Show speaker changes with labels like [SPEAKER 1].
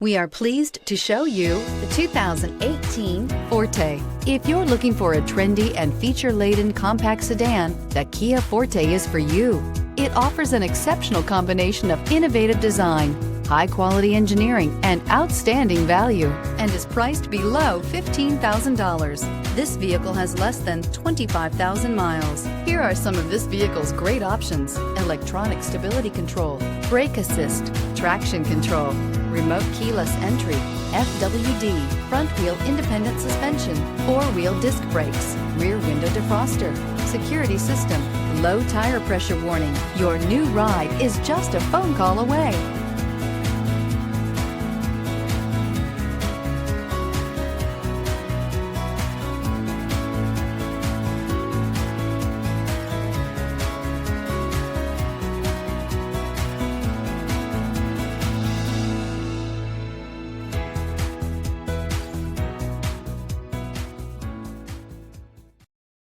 [SPEAKER 1] We are pleased to show you the 2018 Forte. If you're looking for a trendy and feature-laden compact sedan, the Kia Forte is for you. It offers an exceptional combination of innovative design, high-quality engineering, and outstanding value, and is priced below $15,000. This vehicle has less than 25,000 miles. Here are some of this vehicle's great options: electronic stability control, brake assist, traction control, remote keyless entry, FWD, front wheel independent suspension, four-wheel disc brakes, rear window defroster, security system, low tire pressure warning. Your new ride is just a phone call away.